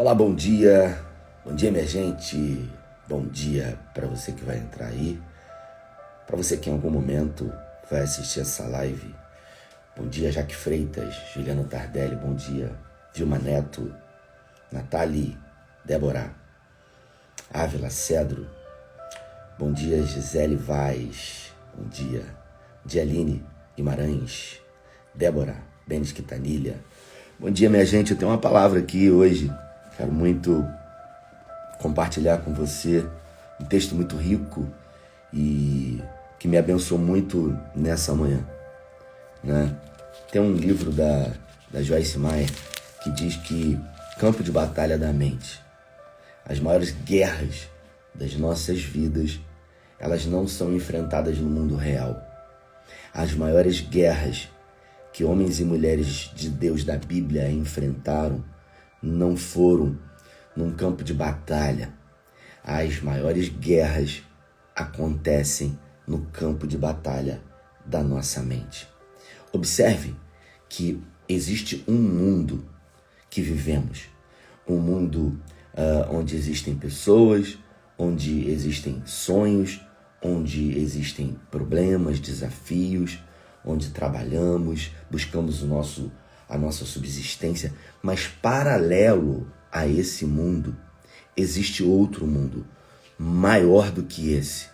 Olá, bom dia. Bom dia, minha gente. Bom dia para você que vai entrar aí. Para você que em algum momento vai assistir essa live. Bom dia, Jaque Freitas, Juliana Tardelli. Bom dia, Vilma Neto, Nathalie, Débora, Ávila Cedro. Bom dia, Gisele Vaz. Bom dia, Aline Guimarães, Débora Benes Quintanilha. Bom dia, minha gente. Eu tenho uma palavra aqui hoje. Quero muito compartilhar com você um texto muito rico e que me abençoou muito nessa manhã, né? Tem um livro da Joyce Meyer que diz que campo de batalha da mente, as maiores guerras das nossas vidas, elas não são enfrentadas no mundo real. As maiores guerras que homens e mulheres de Deus da Bíblia enfrentaram não foram num campo de batalha. As maiores guerras acontecem no campo de batalha da nossa mente. Observe que existe um mundo que vivemos, um mundo onde existem pessoas, onde existem sonhos, onde existem problemas, desafios, onde trabalhamos, buscamos a nossa subsistência, mas paralelo a esse mundo, existe outro mundo maior do que esse,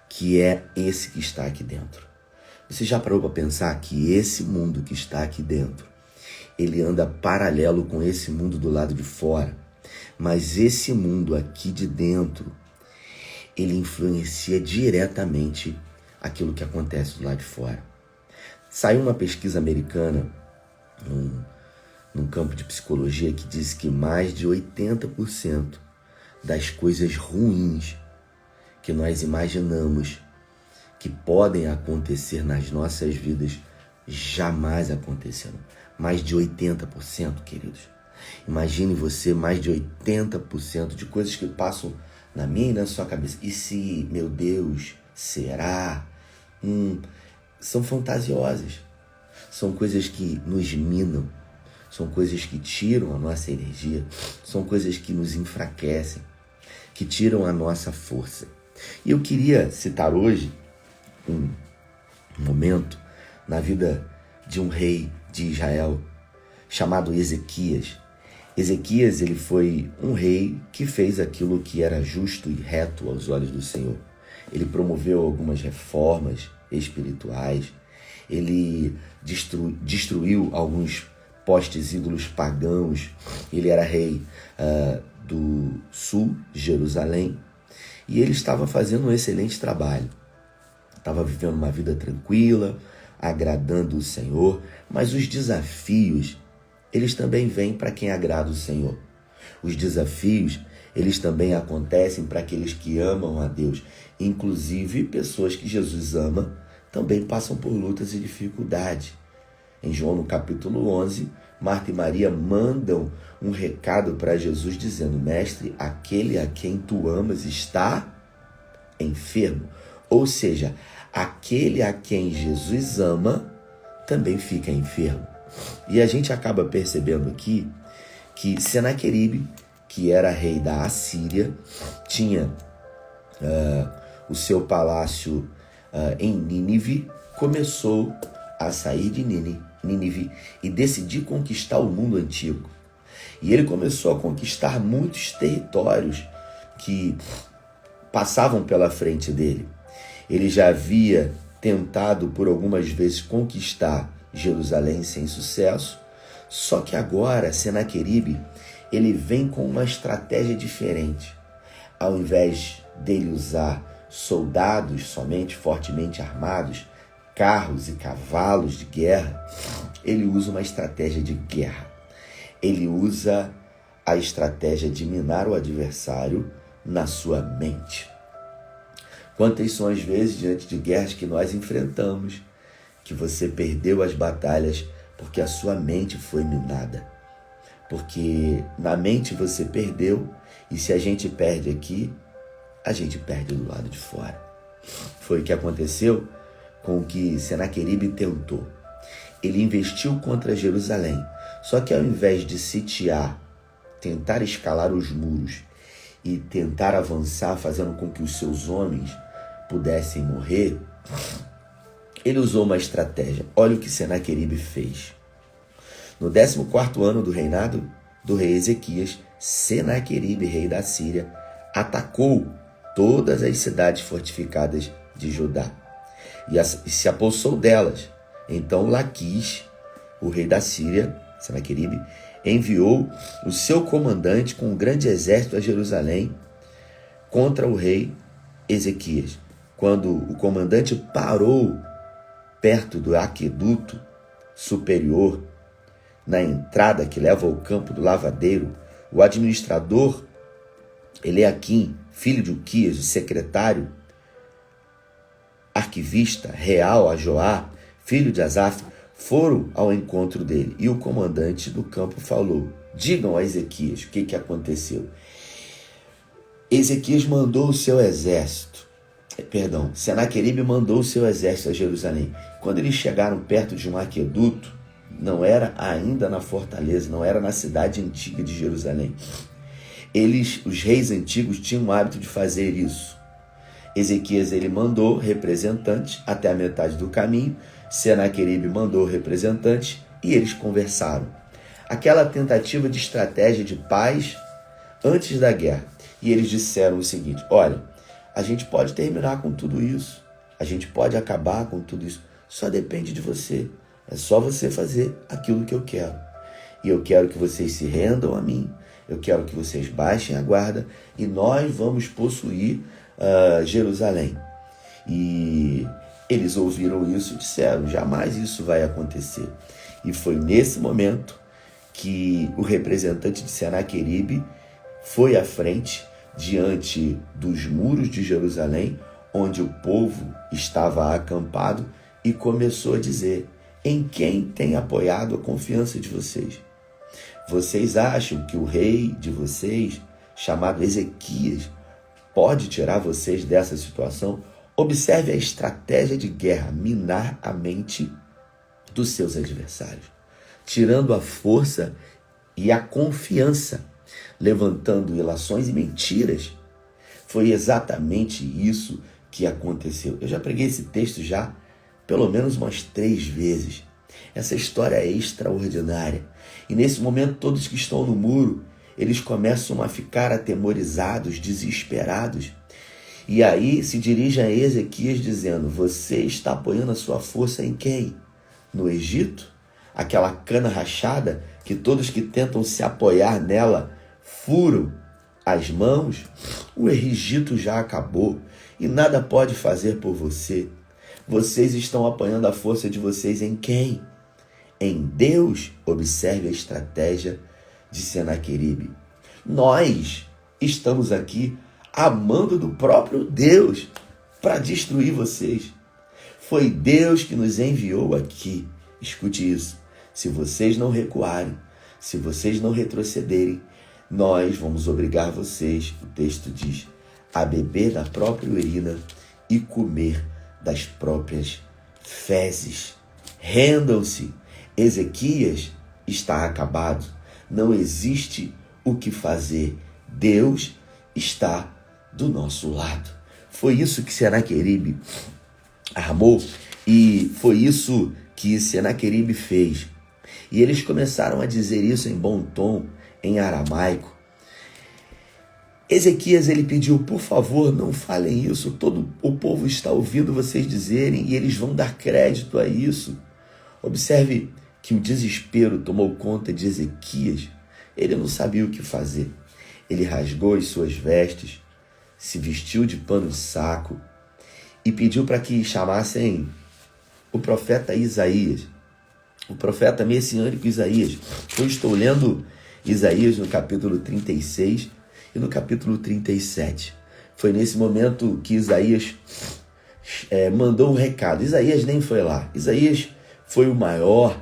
que é esse que está aqui dentro. Você já parou para pensar que esse mundo que está aqui dentro, ele anda paralelo com esse mundo do lado de fora, mas esse mundo aqui de dentro, ele influencia diretamente aquilo que acontece do lado de fora. Saiu uma pesquisa americana num campo de psicologia que diz que mais de 80% das coisas ruins que nós imaginamos que podem acontecer nas nossas vidas jamais aconteceram. Mais de 80%, queridos. Imagine você, mais de 80% de coisas que passam na minha e na sua cabeça. E se, meu Deus, será? São fantasiosas. São coisas que nos minam. São coisas que tiram a nossa energia. São coisas que nos enfraquecem, que tiram a nossa força. E eu queria citar hoje um momento na vida de um rei de Israel chamado Ezequias. Ezequias, ele foi um rei que fez aquilo que era justo e reto aos olhos do Senhor. Ele promoveu algumas reformas espirituais, ele destruiu alguns postes ídolos pagãos. Ele era rei do sul, Jerusalém, e ele estava fazendo um excelente trabalho. Estava vivendo uma vida tranquila, agradando o Senhor, mas os desafios, eles também vêm para quem agrada o Senhor. Os desafios, eles também acontecem para aqueles que amam a Deus. Inclusive, pessoas que Jesus ama também passam por lutas e dificuldades. Em João, no capítulo 11, Marta e Maria mandam um recado para Jesus dizendo: Mestre, aquele a quem tu amas está enfermo. Ou seja, aquele a quem Jesus ama também fica enfermo. E a gente acaba percebendo aqui que Senaqueribe, que era rei da Assíria, tinha o seu palácio em Nínive, começou a sair de Nínive e decidir conquistar o mundo antigo. E ele começou a conquistar muitos territórios que passavam pela frente dele. Ele já havia tentado por algumas vezes conquistar Jerusalém sem sucesso, só que agora Senaqueribe, ele vem com uma estratégia diferente. Ao invés dele usar soldados somente fortemente armados, carros e cavalos de guerra, ele usa uma estratégia de guerra. Ele usa a estratégia de minar o adversário na sua mente. Quantas são as vezes diante de guerras que nós enfrentamos, que você perdeu as batalhas porque a sua mente foi minada? Porque na mente você perdeu, e se a gente perde aqui, a gente perde do lado de fora. Foi o que aconteceu com o que Senaqueribe tentou. Ele investiu contra Jerusalém, só que ao invés de sitiar tentar escalar os muros e tentar avançar, fazendo com que os seus homens pudessem morrer, ele usou uma estratégia. Olha o que Senaqueribe fez. No 14º ano do reinado do rei Ezequias, Senaqueribe, rei da Síria, atacou todas as cidades fortificadas de Judá e se apossou delas. Então Laquis, o rei da Síria, Senaqueribe, enviou o seu comandante com um grande exército a Jerusalém contra o rei Ezequias. Quando o comandante parou perto do aqueduto superior, na entrada que leva ao campo do lavadeiro, o administrador Eliaquim, filho de Uquias, o secretário arquivista real Ajoá, filho de Asaf, foram ao encontro dele. E o comandante do campo falou: digam a Ezequias o que aconteceu. Ezequias mandou o seu exército, Senaqueribe mandou o seu exército a Jerusalém. Quando eles chegaram perto de um aqueduto, não era ainda na fortaleza, não era na cidade antiga de Jerusalém. Os reis antigos tinham o hábito de fazer isso. Ezequias ele mandou representantes até a metade do caminho, Senaqueribe mandou representantes e eles conversaram. Aquela tentativa de estratégia de paz antes da guerra. E eles disseram o seguinte: olha, a gente pode terminar com tudo isso, a gente pode acabar com tudo isso, só depende de você. É só você fazer aquilo que eu quero. E eu quero que vocês se rendam a mim, eu quero que vocês baixem a guarda e nós vamos possuir Jerusalém. E eles ouviram isso e disseram: jamais isso vai acontecer. E foi nesse momento que o representante de Senaqueribe foi à frente, diante dos muros de Jerusalém, onde o povo estava acampado, e começou a dizer: em quem tem apoiado a confiança de vocês? Vocês acham que o rei de vocês, chamado Ezequias, pode tirar vocês dessa situação? Observe a estratégia de guerra: minar a mente dos seus adversários, tirando a força e a confiança, levantando ilações e mentiras. Foi exatamente isso que aconteceu. Eu já preguei esse texto já pelo menos umas 3 vezes. Essa história é extraordinária. E nesse momento, todos que estão no muro, eles começam a ficar atemorizados, desesperados. E aí se dirigem a Ezequias dizendo: você está apoiando a sua força em quem? No Egito? Aquela cana rachada que todos que tentam se apoiar nela furam as mãos? O Egito já acabou e nada pode fazer por você. Vocês estão apoiando a força de vocês em quem? Em Deus. Observe a estratégia de Senaqueribe. Nós estamos aqui amando do próprio Deus para destruir vocês. Foi Deus que nos enviou aqui. Escute isso. Se vocês não recuarem, se vocês não retrocederem, nós vamos obrigar vocês, o texto diz, a beber da própria urina e comer das próprias fezes. Rendam-se. Ezequias está acabado. Não existe o que fazer. Deus está do nosso lado. Foi isso que Senaqueribe armou e foi isso que Senaqueribe fez. E eles começaram a dizer isso em bom tom, em aramaico. Ezequias ele pediu: por favor, não falem isso, todo o povo está ouvindo vocês dizerem e eles vão dar crédito a isso. Observe que o desespero tomou conta de Ezequias. Ele não sabia o que fazer. Ele rasgou as suas vestes, se vestiu de pano de saco e pediu para que chamassem o profeta Isaías, o profeta messiânico Isaías. Eu estou lendo Isaías no capítulo 36 e no capítulo 37. Foi nesse momento que Isaías mandou um recado. Isaías nem foi lá. Isaías foi o maior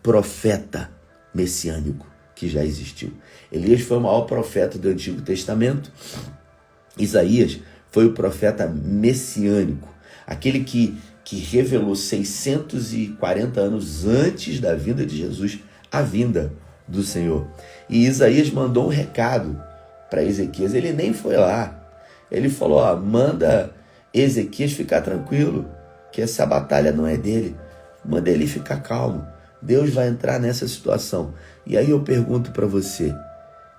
profeta messiânico que já existiu. Elias foi o maior profeta do Antigo Testamento. Isaías foi o profeta messiânico, aquele que revelou 640 anos antes da vinda de Jesus a vinda do Senhor. E Isaías mandou um recado para Ezequias. Ele nem foi lá. Ele falou, manda Ezequias ficar tranquilo, que essa batalha não é dele. Manda ele ficar calmo. Deus vai entrar nessa situação. E aí eu pergunto para você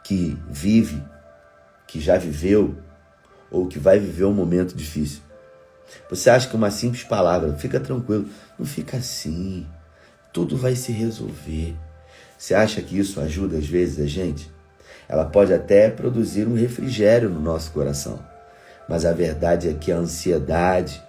que vive, que já viveu, ou que vai viver um momento difícil. Você acha que uma simples palavra, fica tranquilo, não fica assim. Tudo vai se resolver. Você acha que isso ajuda às vezes a gente? Ela pode até produzir um refrigério no nosso coração. Mas a verdade é que a ansiedade,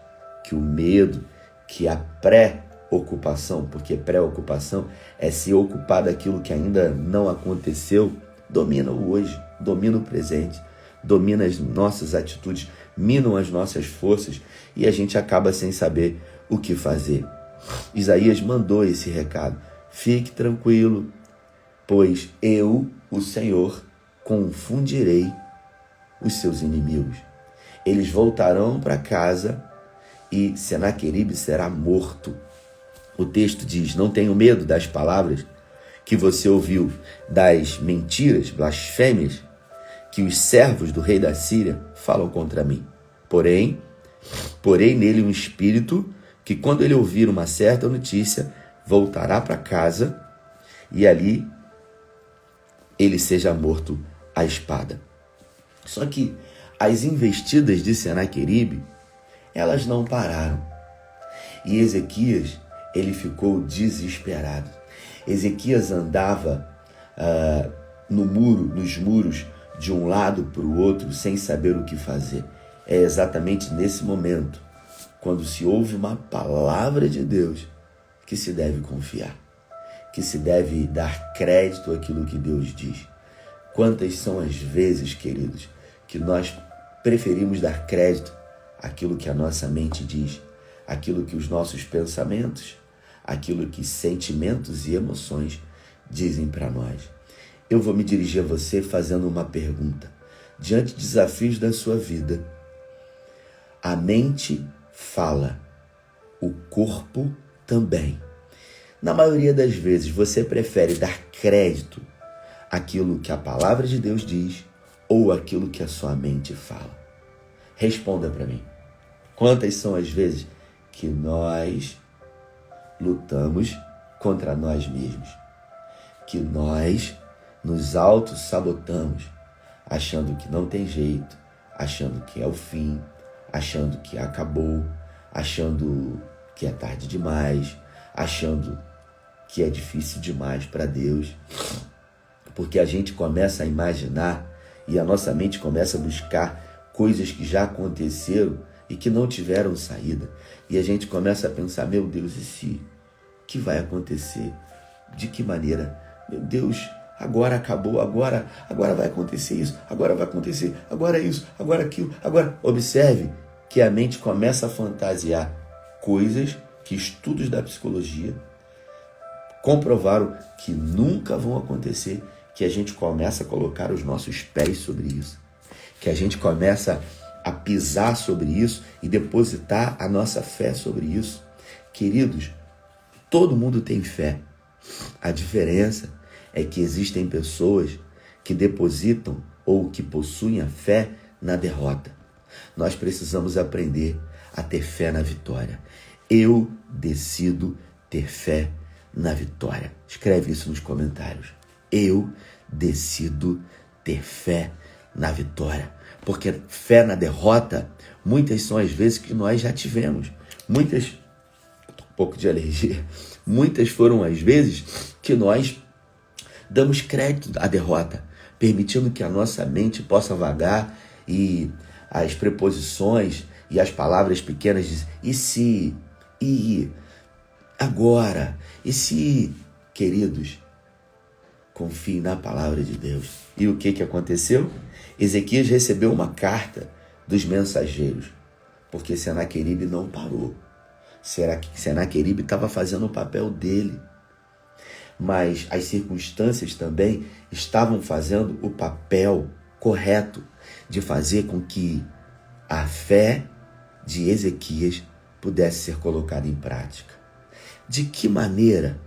que o medo, que a pré-ocupação, porque pré-ocupação é se ocupar daquilo que ainda não aconteceu, domina o hoje, domina o presente, domina as nossas atitudes, minam as nossas forças e a gente acaba sem saber o que fazer. Isaías mandou esse recado: fique tranquilo, pois eu, o Senhor, confundirei os seus inimigos. Eles voltarão para casa e Senaqueribe será morto. O texto diz: não tenho medo das palavras que você ouviu, das mentiras, blasfêmias que os servos do rei da Síria falam contra mim. Porém nele um espírito que, quando ele ouvir uma certa notícia, voltará para casa e ali ele seja morto à espada. Só que as investidas de Senaqueribe, elas não pararam. E Ezequias, ele ficou desesperado. Ezequias andava nos muros, de um lado para o outro, sem saber o que fazer. É exatamente nesse momento, quando se ouve uma palavra de Deus, que se deve confiar, que se deve dar crédito àquilo que Deus diz. Quantas são as vezes, queridos, que nós preferimos dar crédito àquilo que a nossa mente diz, aquilo que os nossos pensamentos, aquilo que sentimentos e emoções dizem para nós. Eu vou me dirigir a você fazendo uma pergunta. Diante de desafios da sua vida, a mente fala, o corpo também. Na maioria das vezes, você prefere dar crédito àquilo que a palavra de Deus diz ou àquilo que a sua mente fala? Responda para mim. Quantas são as vezes que nós lutamos contra nós mesmos? Que nós nos auto-sabotamos, achando que não tem jeito, achando que é o fim, achando que acabou, achando que é tarde demais, achando que é difícil demais para Deus. Porque a gente começa a imaginar e a nossa mente começa a buscar coisas que já aconteceram e que não tiveram saída. E a gente começa a pensar, meu Deus, e se? O que vai acontecer? De que maneira? Meu Deus, agora acabou, agora vai acontecer isso, agora vai acontecer, agora isso, agora aquilo, agora... Observe que a mente começa a fantasiar coisas que estudos da psicologia comprovaram que nunca vão acontecer, que a gente começa a colocar os nossos pés sobre isso, que a gente começa a pisar sobre isso e depositar a nossa fé sobre isso. Queridos, todo mundo tem fé. A diferença é que existem pessoas que depositam ou que possuem a fé na derrota. Nós precisamos aprender a ter fé na vitória. Eu decido ter fé na vitória. Escreve isso nos comentários. Eu decido ter fé na vitória. Porque fé na derrota, muitas são as vezes que nós já tivemos. Muitas foram as vezes que nós damos crédito à derrota, permitindo que a nossa mente possa vagar e as preposições e as palavras pequenas dizem, e se, e agora, e se, queridos, confie na palavra de Deus. E o que aconteceu? Ezequias recebeu uma carta dos mensageiros, porque Senaqueribe não parou. Senaqueribe estava fazendo o papel dele, mas as circunstâncias também estavam fazendo o papel correto de fazer com que a fé de Ezequias pudesse ser colocada em prática. De que maneira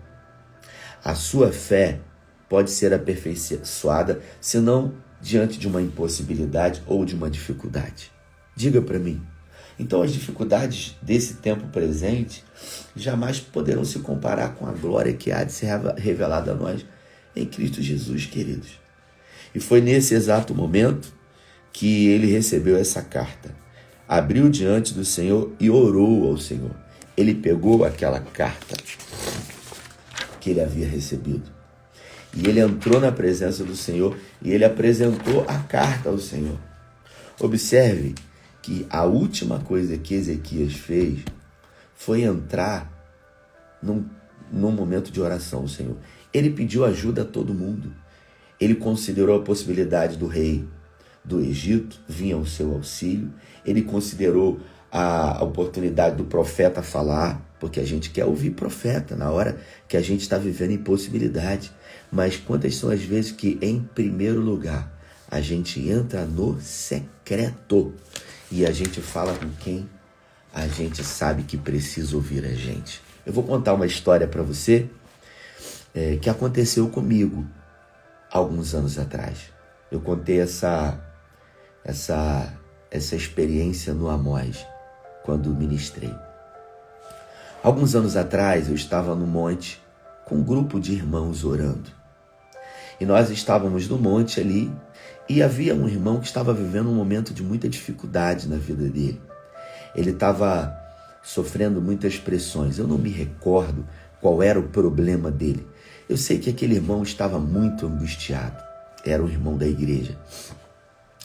A sua fé pode ser aperfeiçoada, se não diante de uma impossibilidade ou de uma dificuldade. Diga para mim. Então as dificuldades desse tempo presente jamais poderão se comparar com a glória que há de ser revelada a nós em Cristo Jesus, queridos. E foi nesse exato momento que ele recebeu essa carta. Abriu diante do Senhor e orou ao Senhor. Ele pegou aquela carta que ele havia recebido. E ele entrou na presença do Senhor e ele apresentou a carta ao Senhor. Observe que a última coisa que Ezequias fez foi entrar num momento de oração ao Senhor. Ele pediu ajuda a todo mundo. Ele considerou a possibilidade do rei do Egito vir ao seu auxílio. Ele considerou a oportunidade do profeta falar, porque a gente quer ouvir profeta na hora que a gente está vivendo impossibilidade. Mas quantas são as vezes que, em primeiro lugar, a gente entra no secreto e a gente fala com quem a gente sabe que precisa ouvir a gente? Eu vou contar uma história para você que aconteceu comigo alguns anos atrás. Eu contei essa experiência no Amós, quando ministrei. Alguns anos atrás, eu estava no monte com um grupo de irmãos orando. E nós estávamos no monte ali e havia um irmão que estava vivendo um momento de muita dificuldade na vida dele. Ele estava sofrendo muitas pressões. Eu não me recordo qual era o problema dele. Eu sei que aquele irmão estava muito angustiado. Era um irmão da igreja.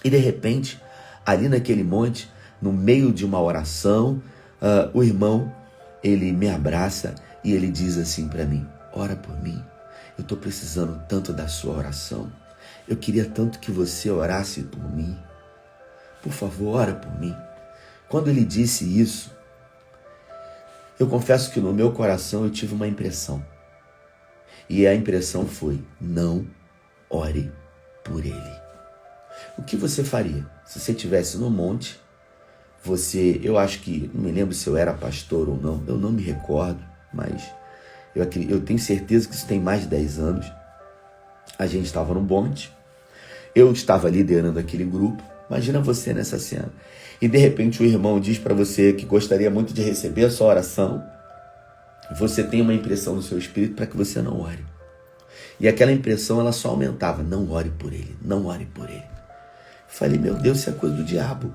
E de repente, ali naquele monte, no meio de uma oração, o irmão, ele me abraça e ele diz assim para mim: ora por mim, eu estou precisando tanto da sua oração. Eu queria tanto que você orasse por mim. Por favor, ora por mim. Quando ele disse isso, eu confesso que no meu coração eu tive uma impressão. E a impressão foi: não ore por ele. O que você faria se você estivesse no monte? Eu acho que, não me lembro se eu era pastor ou não, eu não me recordo, mas eu tenho certeza que isso tem mais de 10 anos. A gente estava no monte, eu estava liderando aquele grupo. Imagina você nessa cena. E de repente o irmão diz para você que gostaria muito de receber a sua oração. Você tem uma impressão no seu espírito para que você não ore. E aquela impressão, ela só aumentava: não ore por ele, não ore por ele. Falei: meu Deus, isso é coisa do diabo.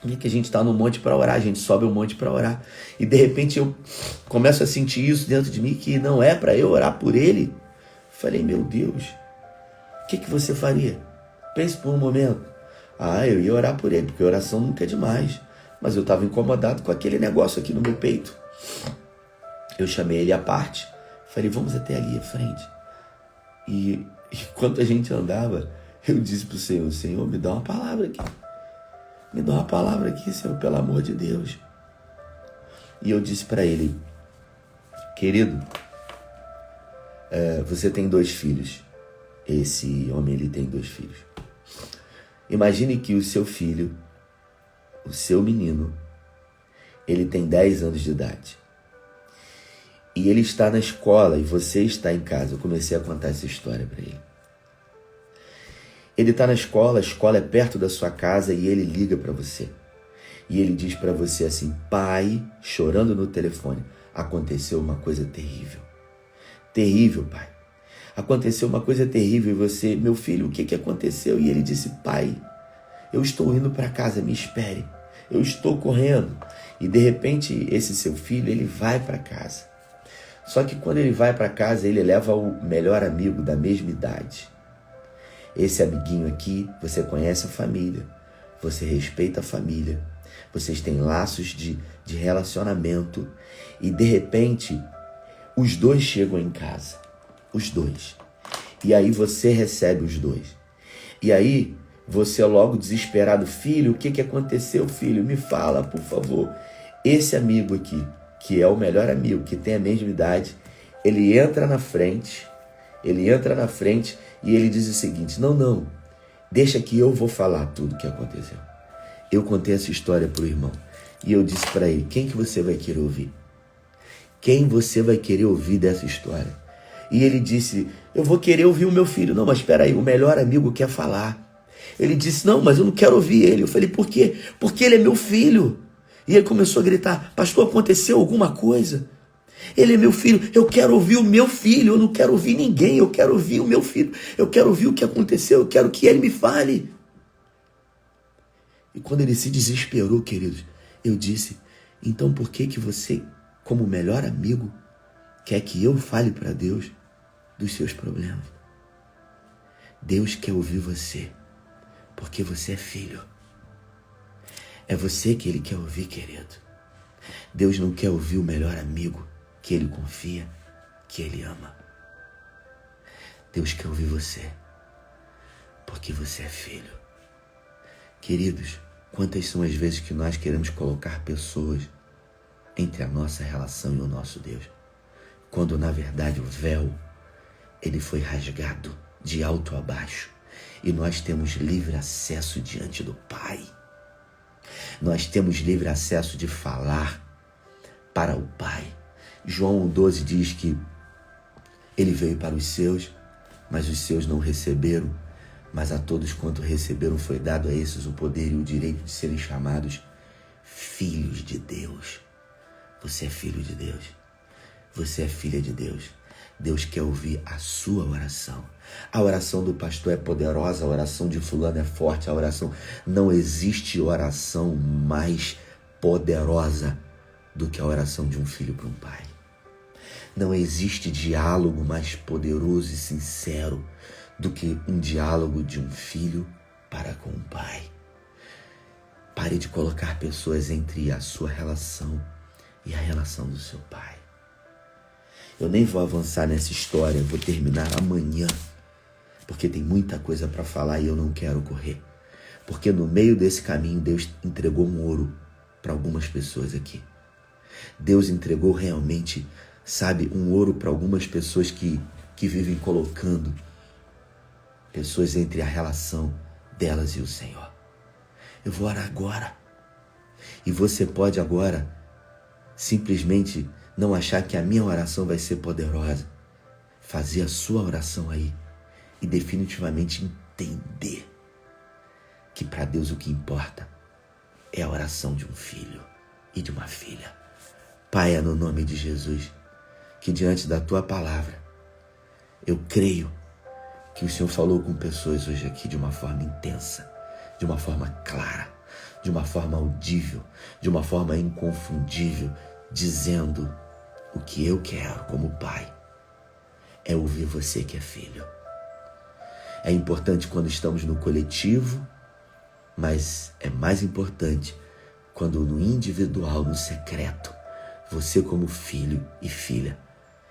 E que a gente está no monte para orar, a gente sobe o monte para orar. E de repente eu começo a sentir isso dentro de mim, que não é para eu orar por ele. Falei: meu Deus, o que você faria? Pense por um momento. Eu ia orar por ele, porque oração nunca é demais. Mas eu estava incomodado com aquele negócio aqui no meu peito. Eu chamei ele à parte. Falei: vamos até ali à frente. E enquanto a gente andava, eu disse para o Senhor: Senhor, me dá uma palavra aqui. Me dá uma palavra aqui, Senhor, pelo amor de Deus. E eu disse para ele: querido, você tem 2 filhos. Esse homem, ele tem 2 filhos. Imagine que o seu filho, o seu menino, ele tem 10 anos de idade. E ele está na escola e você está em casa. Eu comecei a contar essa história para ele. Ele está na escola, a escola é perto da sua casa e ele liga para você. E ele diz para você assim: pai, chorando no telefone, aconteceu uma coisa terrível. Terrível, pai. Aconteceu uma coisa terrível. E você: meu filho, o que aconteceu? E ele disse: pai, eu estou indo para casa, me espere. Eu estou correndo. E de repente esse seu filho, ele vai para casa. Só que quando ele vai para casa, ele leva o melhor amigo da mesma idade. Esse amiguinho aqui, você conhece a família, você respeita a família, vocês têm laços de relacionamento e de repente os 2 chegam em casa, os 2. E aí você recebe os 2. E aí você logo desesperado: filho, o que aconteceu, filho? Me fala, por favor. Esse amigo aqui, que é o melhor amigo, que tem a mesma idade, ele entra na frente e ele diz o seguinte: não, deixa que eu vou falar tudo o que aconteceu. Eu contei essa história para o irmão e eu disse para ele: quem que você vai querer ouvir? Quem você vai querer ouvir dessa história? E ele disse, eu vou querer ouvir o meu filho. Não, mas espera aí, o melhor amigo quer falar. Ele disse, não, mas eu não quero ouvir ele. Eu falei, por quê? Porque ele é meu filho. E ele começou a gritar, pastor, aconteceu alguma coisa? Ele é meu filho, eu quero ouvir o meu filho, eu não quero ouvir ninguém, eu quero ouvir o meu filho, eu quero ouvir o que aconteceu, eu quero que ele me fale. E quando ele se desesperou, queridos, eu disse, então por que você, como melhor amigo, quer que eu fale para Deus dos seus problemas? Deus quer ouvir você, porque você é filho. É você que ele quer ouvir, querido. Deus não quer ouvir o melhor amigo que ele confia, que ele ama. Deus quer ouvir você, porque você é filho. Queridos, quantas são as vezes que nós queremos colocar pessoas entre a nossa relação e o nosso Deus, quando na verdade o véu, ele foi rasgado de alto a baixo e nós temos livre acesso diante do Pai. Nós temos livre acesso de falar para o Pai. João 12 diz que ele veio para os seus, mas os seus não receberam. Mas a todos quanto receberam foi dado a esses o poder e o direito de serem chamados filhos de Deus. Você é filho de Deus. Você é filha de Deus. Deus quer ouvir a sua oração. A oração do pastor é poderosa, a oração de fulano é forte, a oração... Não existe oração mais poderosa do que a oração de um filho para um pai. Não existe diálogo mais poderoso e sincero do que um diálogo de um filho para com um pai. Pare de colocar pessoas entre a sua relação e a relação do seu pai. Eu nem vou avançar nessa história, eu vou terminar amanhã, porque tem muita coisa para falar e eu não quero correr. Porque no meio desse caminho, Deus entregou um ouro para algumas pessoas aqui. Deus entregou realmente, sabe, um ouro para algumas pessoas que vivem colocando pessoas entre a relação delas e o Senhor. Eu vou orar agora. E você pode agora simplesmente não achar que a minha oração vai ser poderosa. Fazer a sua oração aí e definitivamente entender que para Deus o que importa é a oração de um filho e de uma filha. Pai, é no nome de Jesus que diante da tua palavra eu creio que o Senhor falou com pessoas hoje aqui de uma forma intensa, de uma forma clara, de uma forma audível, de uma forma inconfundível, dizendo o que eu quero como pai é ouvir você que é filho. É importante quando estamos no coletivo, mas é mais importante quando no individual, no secreto, você como filho e filha,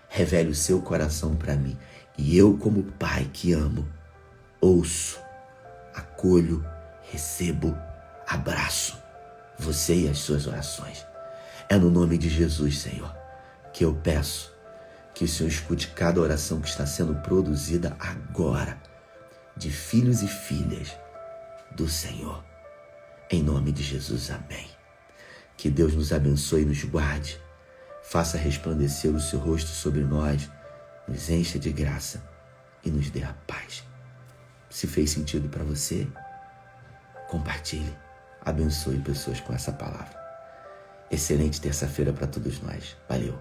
revele o seu coração para mim. E eu como pai que amo, ouço, acolho, recebo, abraço você e as suas orações. É no nome de Jesus, Senhor, que eu peço que o Senhor escute cada oração que está sendo produzida agora, de filhos e filhas do Senhor. Em nome de Jesus, amém. Que Deus nos abençoe e nos guarde, faça resplandecer o seu rosto sobre nós, nos encha de graça e nos dê a paz. Se fez sentido para você, compartilhe, abençoe pessoas com essa palavra. Excelente terça-feira para todos nós. Valeu!